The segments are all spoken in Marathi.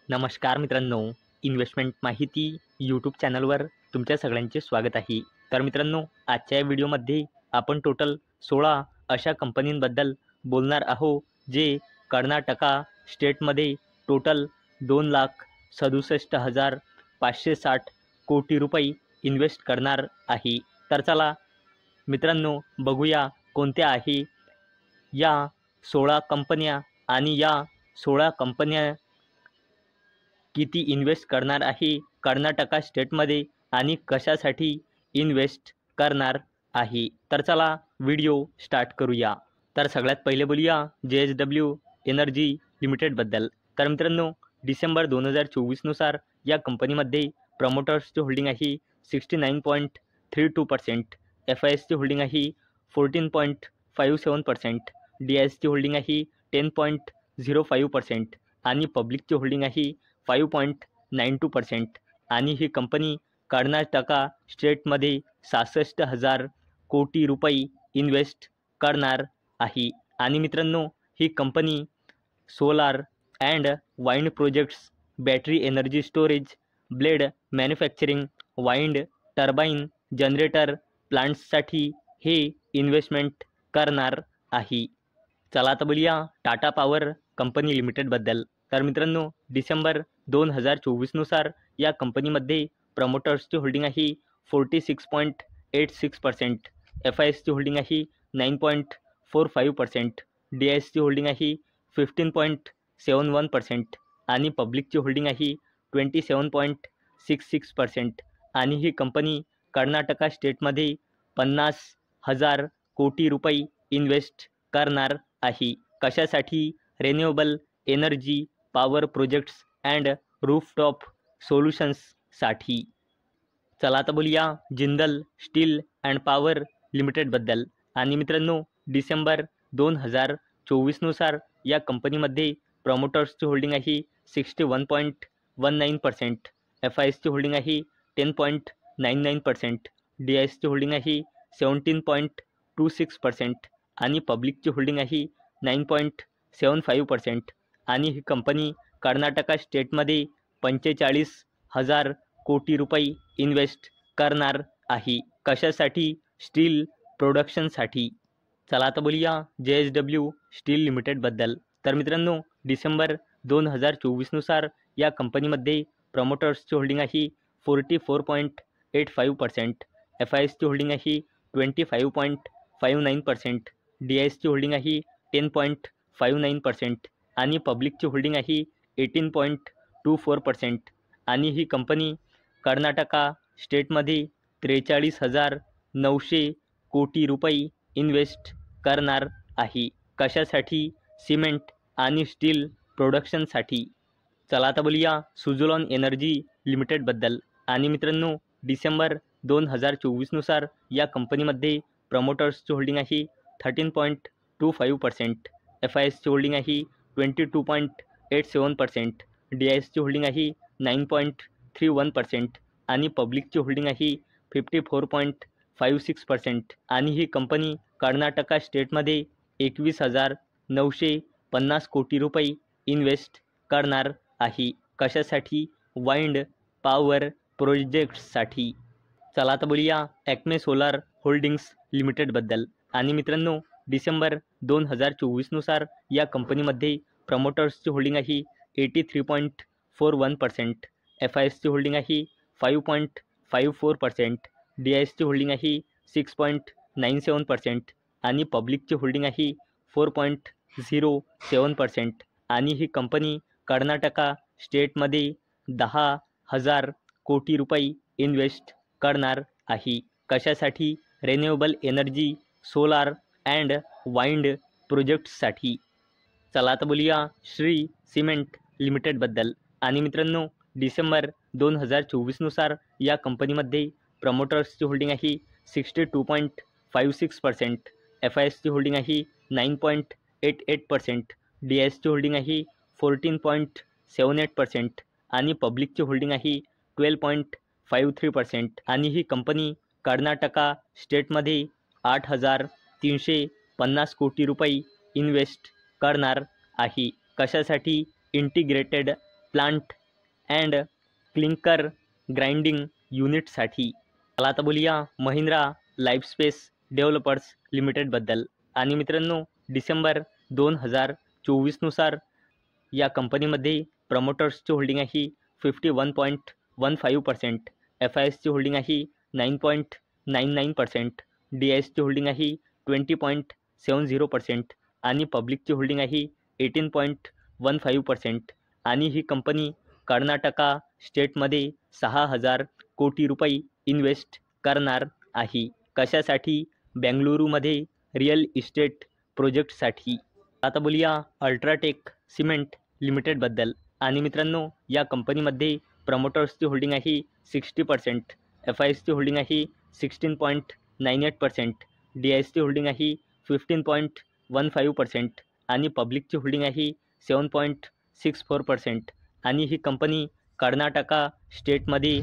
नमस्कार मित्रांनो, इन्व्हेस्टमेंट माहिती यूट्यूब चॅनलवर तुमच्या सगळ्यांचे स्वागत आहे. तर मित्रांनो, आजच्या या व्हिडिओमध्ये आपण टोटल 16 अशा कंपनींबद्दल बोलणार आहोत जे कर्नाटका स्टेटमध्ये टोटल 2,67,560 कोटी रुपये इन्व्हेस्ट करणार आहे. तर चला मित्रांनो, बघूया कोणत्या आहे या 16 कंपन्या आणि या 16 कंपन्या किती इन्व्हेस्ट करणार आहे कर्नाटका स्टेटमध्ये आणि कशासाठी इन्व्हेस्ट करणार आहे. तर चला व्हिडिओ स्टार्ट करूया. तर सगळ्यात पहिले बोलूया JSW एनर्जी लिमिटेडबद्दल. तर मित्रांनो, डिसेंबर 2024 नुसार या कंपनीमध्ये प्रमोटर्सची होल्डिंग आहे 69.32%, FISची होल्डिंग आहे 14.57%, DISची होल्डिंग आहे 10.05% आणि पब्लिकची होल्डिंग आहे 5.92%. आणि ही कंपनी कर्नाटका स्टेटमध्ये 66,000 कोटी रुपये इन्व्हेस्ट करणार आहे. आणि मित्रांनो, ही company solar and wind projects, battery energy storage, blade manufacturing, wind turbine generator प्लांट्ससाठी हे इन्व्हेस्टमेंट करणार आहे. चला आता बोलूया टाटा पॉवर कंपनी लिमिटेडबद्दल. तर मित्रांनो, डिसेंबर 2024 नुसार या कंपनीमध्ये प्रमोटर्सची होल्डिंग आहे 46.86%, FISची होल्डिंग आहे 9.45%, DISची होल्डिंग आहे 15.71% आणि पब्लिकची होल्डिंग आहे 27.66%. आणि ही कंपनी कर्नाटका स्टेटमध्ये 50,000 कोटी रुपये इन्व्हेस्ट करणार आहे. कशासाठी? Renewable energy power projects and rooftop सोल्युशन्ससाठी. चला आता बोलूया जिंदल स्टील अँड पॉवर लिमिटेडबद्दल. आणि मित्रांनो, डिसेंबर 2024 नुसार या कंपनीमध्ये प्रमोटर्सची होल्डिंग आहे 61.19%, FISची होल्डिंग आहे 10.99%, DISची होल्डिंग आहे 17.26% आणि पब्लिकची होल्डिंग आहे 9.75%. आणि ही कंपनी कर्नाटका स्टेटमध्ये 45,000 कोटी रुपये इन्व्हेस्ट करणार आहे. कशासाठी? स्टील प्रोडक्शनसाठी. चला आता बोलूया JSW स्टील लिमिटेडबद्दल. तर मित्रांनो, डिसेंबर 2024 नुसार या कंपनीमध्ये प्रमोटर्सची होल्डिंग आहे 44.85%, FISची होल्डिंग आहे 25.59%, DISची होल्डिंग आहे 10.59% आणि पब्लिकची होल्डिंग आहे 18.24%. आणि ही कंपनी कर्नाटका स्टेटमध्ये 43,900 कोटी रुपये इन्व्हेस्ट करणार आहे. कशासाठी? सिमेंट आणि स्टील प्रोडक्शनसाठी. चला आता बोलूया सुझलॉन एनर्जी लिमिटेडबद्दल. आणि मित्रांनो, डिसेंबर 2024 नुसार या कंपनीमध्ये प्रमोटर्सची होल्डिंग आहे 13.25%, FISची होल्डिंग आहे 22.87%, DISची होल्डिंग आहे 9.31% आणि पब्लिकची होल्डिंग आहे 54.56%. आणि ही कंपनी कर्नाटका स्टेटमध्ये 21,950 कोटी रुपये इन्व्हेस्ट करणार आहे. कशासाठी? वाइंड पॉवर प्रोजेक्ट्ससाठी. चला आता बोलूया ॲक्मे सोलार होल्डिंग्स लिमिटेडबद्दल. आणि मित्रांनो, डिसेंबर 2024 नुसार या कंपनीमध्ये प्रमोटर्सची होल्डिंग आहे 83.41%, FISची होल्डिंग आहे 5.54%, DISची होल्डिंग आहे 6.97% आणि पब्लिकची होल्डिंग आहे 4.07%. आणि ही कंपनी कर्नाटका स्टेटमध्ये 10,000 कोटी रुपये इन्व्हेस्ट करणार आहे. कशासाठी? Renewable energy, solar and wind प्रोजेक्ट्ससाठी. चला आता बोलूया श्री सिमेंट लिमिटेडबद्दल. आणि मित्रांनो, डिसेंबर 2024 नुसार या कंपनीमध्ये प्रमोटर्सची होल्डिंग आहे 62.56%, FISची होल्डिंग आहे 9.88%, DISची होल्डिंग आहे 14.78% आणि पब्लिकची होल्डिंग आहे 12.53%. आणि ही कंपनी कर्नाटका स्टेटमध्ये 8,350 कोटी रुपये इन्व्हेस्ट करणार आहे. कशासाठी? Integrated plant and clinker grinding युनिटसाठी. चला आता बोलूया महिंद्रा लाईफस्पेस डेव्हलपर्स लिमिटेडबद्दल. आणि मित्रांनो, डिसेंबर 2024नुसार या कंपनीमध्ये प्रमोटर्सची होल्डिंग आहे 51.15%, FISची होल्डिंग आहे 9.99%, DISची होल्डिंग आहे 20.70% आणि पब्लिकची होल्डिंग आहे 18.15%. आणि ही कंपनी कर्नाटका स्टेटमध्ये 6,000 कोटी रुपये इन्व्हेस्ट करणार आहे. कशासाठी? बेंगळुरूमध्ये रिअल इस्टेट प्रोजेक्टसाठी. आता बोलूया अल्ट्राटेक सिमेंट लिमिटेडबद्दल. आणि मित्रांनो, या कंपनीमध्ये प्रमोटर्सची होल्डिंग आहे 60%, FISची होल्डिंग आहे 16.98%, DISची होल्डिंग आहे 15.15% आणि पब्लिकची होल्डिंग आहे 7.64%. आणि ही कंपनी कर्नाटका स्टेटमध्ये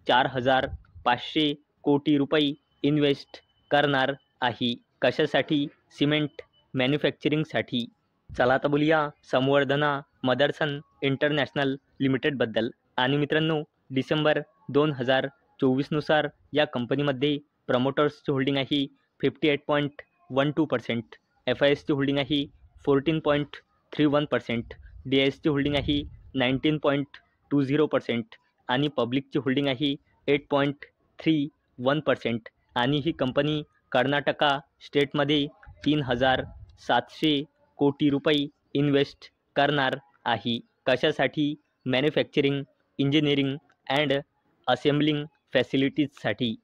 4,500 कोटी रुपये इन्व्हेस्ट करणार आहे. कशासाठी? सिमेंट मॅन्युफॅक्चरिंगसाठी. चला आता बोलूया संवर्धना मदरसन इंटरनॅशनल लिमिटेडबद्दल. आणि मित्रांनो, डिसेंबर 2024नुसार या कंपनीमध्ये प्रमोटर्सची होल्डिंग आहे 58.12%, FISची होल्डिंग आहे 14.31%, DISची होल्डिंग आहे 19.20% आणि पब्लिकची होल्डिंग आहे 8.31%. आणि ही कंपनी कर्नाटका स्टेटमध्ये 3,700 कोटी रुपये इन्व्हेस्ट करणार आहे. कशासाठी? मॅन्युफॅक्चरिंग, इंजिनिअरिंग अँड असेंब्लिंग फॅसिलिटीजसाठी.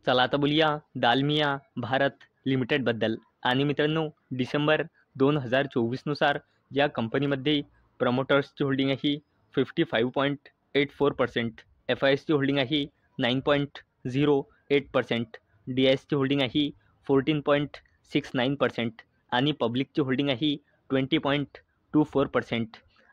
चला आता बोलूया दालमिया भारत लिमिटेडबद्दल. आणि मित्रांनो, डिसेंबर 2024नुसार या कंपनीमध्ये प्रमोटर्सची होल्डिंग आहे 55.84%, FISची होल्डिंग आहे 9.08%, DISची होल्डिंग आहे 14.69% आणि पब्लिकची होल्डिंग आहे 20.24%.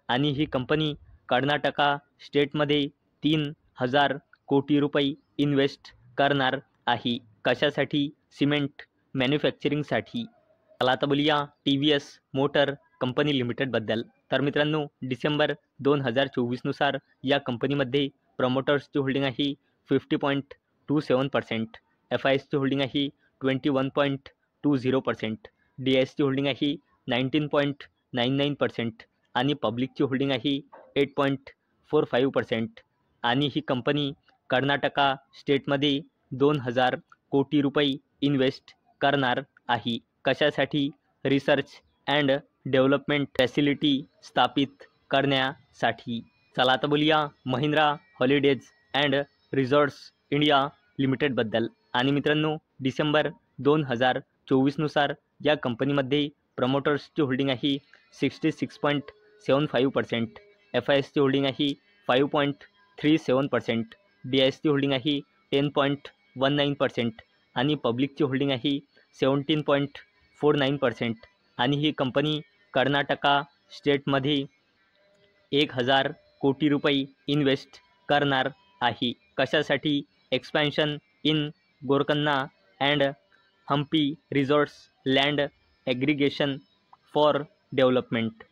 आणि ही कंपनी कर्नाटका स्टेटमध्ये 3,000 कोटी रुपये इन्व्हेस्ट करणार आहे. कशासाठी? सिमेंट मॅन्युफॅक्चरिंगसाठी. चला आता बोलूया TVS मोटर कंपनी लिमिटेडबद्दल. तर मित्रांनो, डिसेंबर 2024नुसार या कंपनीमध्ये प्रमोटर्सची होल्डिंग आहे 50.27%, FISची होल्डिंग आहे 21.20%, DISची होल्डिंग आहे 19.99% आणि पब्लिकची होल्डिंग आहे 8.45%. आणि ही कंपनी कर्नाटका स्टेटमध्ये 2,000 कोटी रुपये इन्व्हेस्ट करणार आहे. कशासाठी? रिसर्च अँड डेव्हलपमेंट फॅसिलिटी स्थापित करण्यासाठी. चला आता बोलूया Mahindra holidays and resorts India लिमिटेडबद्दल. आणि मित्रांनो, डिसेंबर 2024नुसार या कंपनीमध्ये प्रमोटर्सची होल्डिंग आहे 66.75%, FISची होल्डिंग आहे 5.37%, DISची होल्डिंग आहे 10.19% आणि पब्लिकची होल्डिंग आहे 17.49%. आणि ही कंपनी कर्नाटका स्टेटमध्ये 1,000 कोटी रुपये इन्व्हेस्ट करणार आहे. कशासाठी? Expansion in Gorkanna and Hampi resorts land aggregation for डेव्हलपमेंट.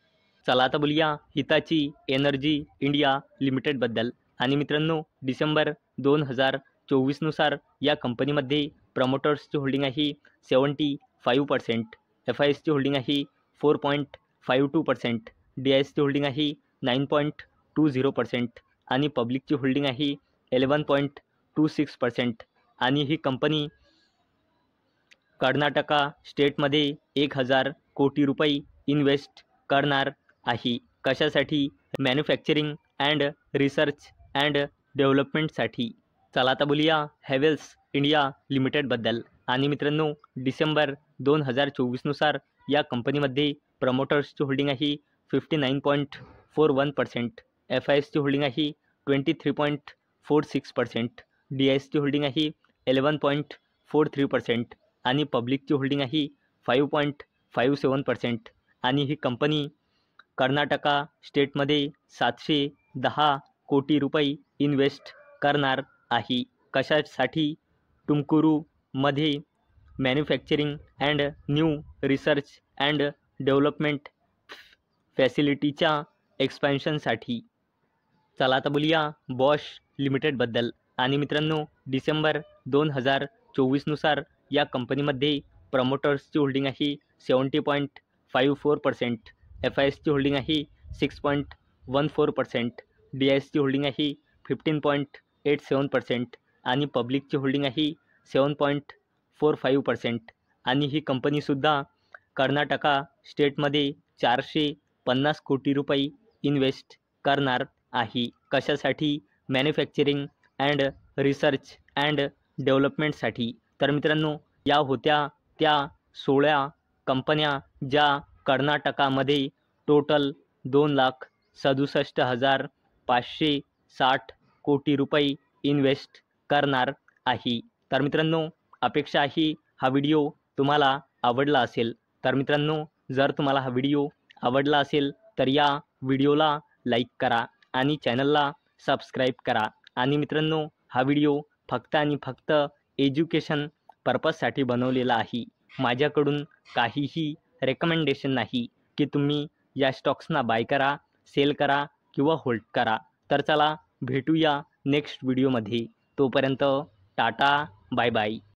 चला आता बोलूया हिताची एनर्जी इंडिया लिमिटेडबद्दल. आणि मित्रांनो, डिसेंबर 2024नुसार या कंपनीमध्ये प्रमोटर्सची होल्डिंग आहे 75%, FISची होल्डिंग आहे 4.52%, DISची होल्डिंग आहे 9.20% आणि पब्लिकची होल्डिंग आहे 11.26%. आणि ही कंपनी कर्नाटका स्टेटमध्ये 1,000 कोटी रुपये इन्व्हेस्ट करणार आहे. कशासाठी? मॅन्युफॅक्चरिंग अँड रिसर्च अँड डेव्हलपमेंटसाठी. चला आता बोलूया हॅवेल्स इंडिया लिमिटेडबद्दल. आणि मित्रांनो, डिसेंबर 2024नुसार या कंपनीमध्ये प्रमोटर्सची होल्डिंग आहे 59.41%, FISची होल्डिंग आहे 23.46%, DISची होल्डिंग आहे 11.43% आणि पब्लिकची होल्डिंग आहे 5.57%. आणि ही कंपनी कर्नाटका स्टेटमध्ये 710 कोटी रुपये इन्व्हेस्ट करणार आहे. कशासाठी? तुमकुरूमध्ये manufacturing and new research and development फॅसिलिटीच्या एक्सपॅन्शनसाठी. चला आता बोलूया बॉश लिमिटेडबद्दल. आणि मित्रांनो, डिसेंबर 2024नुसार या कंपनीमध्ये प्रमोटर्सची होल्डिंग आहे 70.54%, FISची होल्डिंग आहे 6.14%, DISची होल्डिंग आहे 15.87% आणि पब्लिकची होल्डिंग आहे 7.45%. आणि ही कंपनीसुद्धा कर्नाटका स्टेटमध्ये 450 कोटी रुपये इन्व्हेस्ट करणार आहे. कशासाठी? मॅन्युफॅक्चरिंग अँड रिसर्च अँड डेव्हलपमेंटसाठी. तर मित्रांनो, या होत्या त्या 16 कंपन्या ज्या कर्नाटकामध्ये टोटल 2,67,560 कोटी रुपये इन्व्हेस्ट करणार आहे. तर मित्रांनो, अपेक्षा आहे हा व्हिडिओ तुम्हाला आवडला असेल. तर मित्रांनो, जर तुम्हाला हा व्हिडिओ आवडला असेल तर या व्हिडिओला लाईक करा आणि चॅनलला सबस्क्राईब करा. आणि मित्रांनो, हा व्हिडिओ फक्त आणि फक्त एज्युकेशन पर्पजसाठी बनवलेला आहे. माझ्याकडून काहीही रेकमेंडेशन नाही की तुम्ही या स्टॉक्सना बाय करा, सेल करा किंवा होल्ड करा. तर चला भेटूया नेक्स्ट व्हिडिओमध्ये. तोपर्यंत टाटा, बाय बाय.